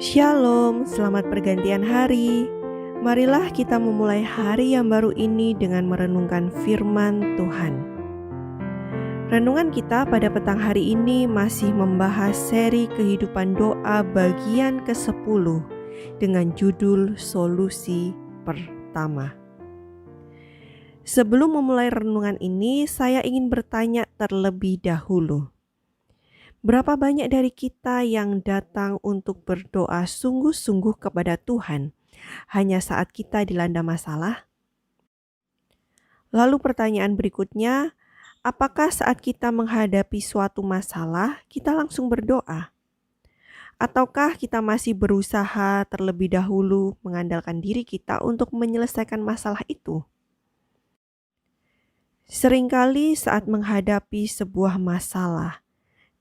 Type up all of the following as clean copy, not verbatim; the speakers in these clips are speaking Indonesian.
Shalom, selamat pergantian hari. Marilah kita memulai hari yang baru ini dengan merenungkan firman Tuhan. Renungan kita pada petang hari ini masih membahas seri kehidupan doa bagian ke-10 dengan judul Solusi Pertama. Sebelum memulai renungan ini, saya ingin bertanya terlebih dahulu. Berapa banyak dari kita yang datang untuk berdoa sungguh-sungguh kepada Tuhan hanya saat kita dilanda masalah? Lalu pertanyaan berikutnya, apakah saat kita menghadapi suatu masalah, kita langsung berdoa? Ataukah kita masih berusaha terlebih dahulu mengandalkan diri kita untuk menyelesaikan masalah itu? Seringkali saat menghadapi sebuah masalah,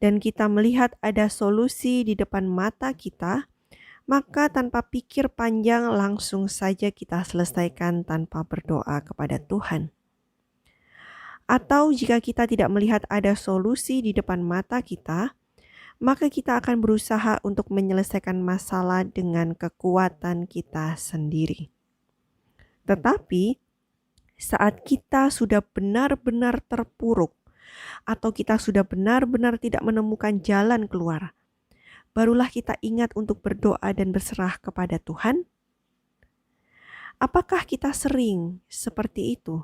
dan kita melihat ada solusi di depan mata kita, maka tanpa pikir panjang langsung saja kita selesaikan tanpa berdoa kepada Tuhan. Atau jika kita tidak melihat ada solusi di depan mata kita, maka kita akan berusaha untuk menyelesaikan masalah dengan kekuatan kita sendiri. Tetapi saat kita sudah benar-benar terpuruk, atau kita sudah benar-benar tidak menemukan jalan keluar, barulah kita ingat untuk berdoa dan berserah kepada Tuhan. Apakah kita sering seperti itu?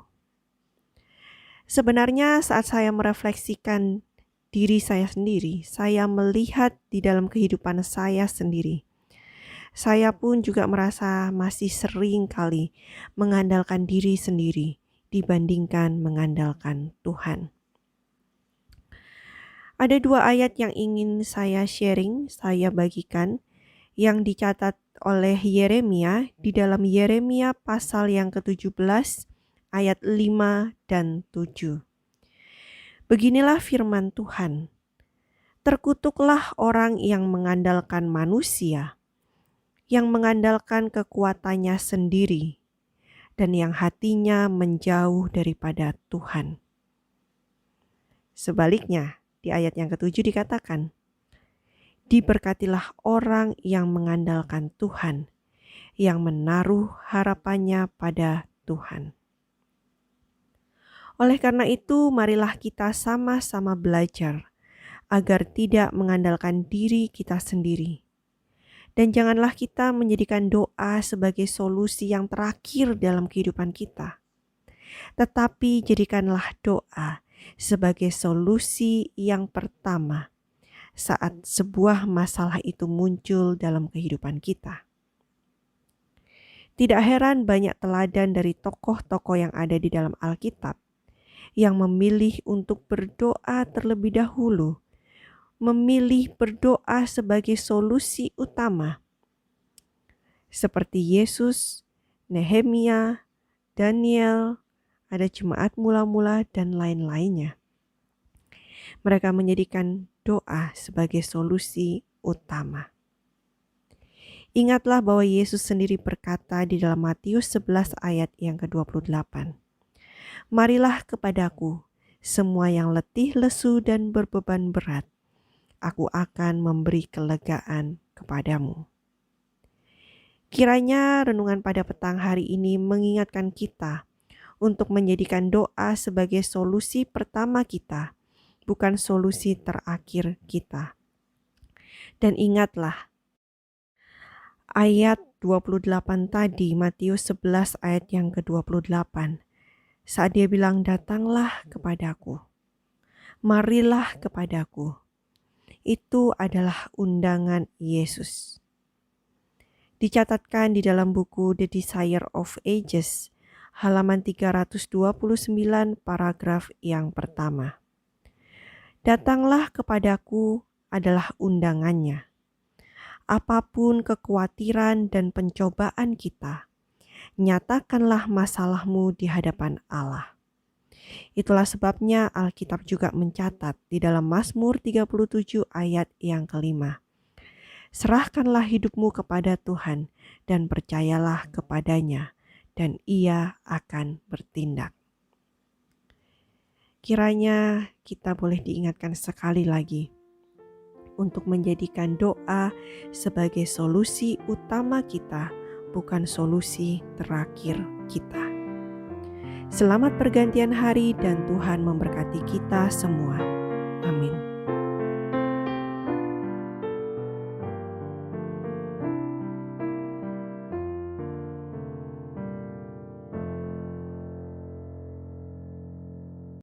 Sebenarnya saat saya merefleksikan diri saya sendiri, saya melihat di dalam kehidupan saya sendiri. Saya pun juga merasa masih sering kali mengandalkan diri sendiri dibandingkan mengandalkan Tuhan. Ada dua ayat yang ingin saya sharing, saya bagikan, yang dicatat oleh Yeremia di dalam Yeremia pasal yang ke-17 ayat 5 dan 7. Beginilah firman Tuhan. Terkutuklah orang yang mengandalkan manusia, yang mengandalkan kekuatannya sendiri, dan yang hatinya menjauh daripada Tuhan. Sebaliknya, di ayat yang ke-7 dikatakan, diberkatilah orang yang mengandalkan Tuhan, yang menaruh harapannya pada Tuhan. Oleh karena itu, marilah kita sama-sama belajar agar tidak mengandalkan diri kita sendiri. Dan janganlah kita menjadikan doa sebagai solusi yang terakhir dalam kehidupan kita. Tetapi jadikanlah doa sebagai solusi yang pertama saat sebuah masalah itu muncul dalam kehidupan kita. Tidak heran banyak teladan dari tokoh-tokoh yang ada di dalam Alkitab yang memilih untuk berdoa terlebih dahulu, memilih berdoa sebagai solusi utama. Seperti Yesus, Nehemia, Daniel, ada jemaat mula-mula dan lain-lainnya. Mereka menjadikan doa sebagai solusi utama. Ingatlah bahwa Yesus sendiri berkata di dalam Matius 11 ayat yang ke-28. Marilah kepadaku, semua yang letih lesu dan berbeban berat. Aku akan memberi kelegaan kepadamu. Kiranya renungan pada petang hari ini mengingatkan kita untuk menjadikan doa sebagai solusi pertama kita, bukan solusi terakhir kita. Dan ingatlah, ayat 28 tadi, Matius 11 ayat yang ke-28. Saat dia bilang, datanglah kepadaku, marilah kepadaku. Itu adalah undangan Yesus. Dicatatkan di dalam buku The Desire of Ages, halaman 329 paragraf yang pertama. Datanglah kepadaku adalah undangannya. Apapun kekhawatiran dan pencobaan kita, nyatakanlah masalahmu di hadapan Allah. Itulah sebabnya Alkitab juga mencatat di dalam Mazmur 37 ayat yang ke-5. Serahkanlah hidupmu kepada Tuhan dan percayalah kepadanya, dan Ia akan bertindak. Kiranya kita boleh diingatkan sekali lagi untuk menjadikan doa sebagai solusi utama kita, bukan solusi terakhir kita. Selamat pergantian hari dan Tuhan memberkati kita semua.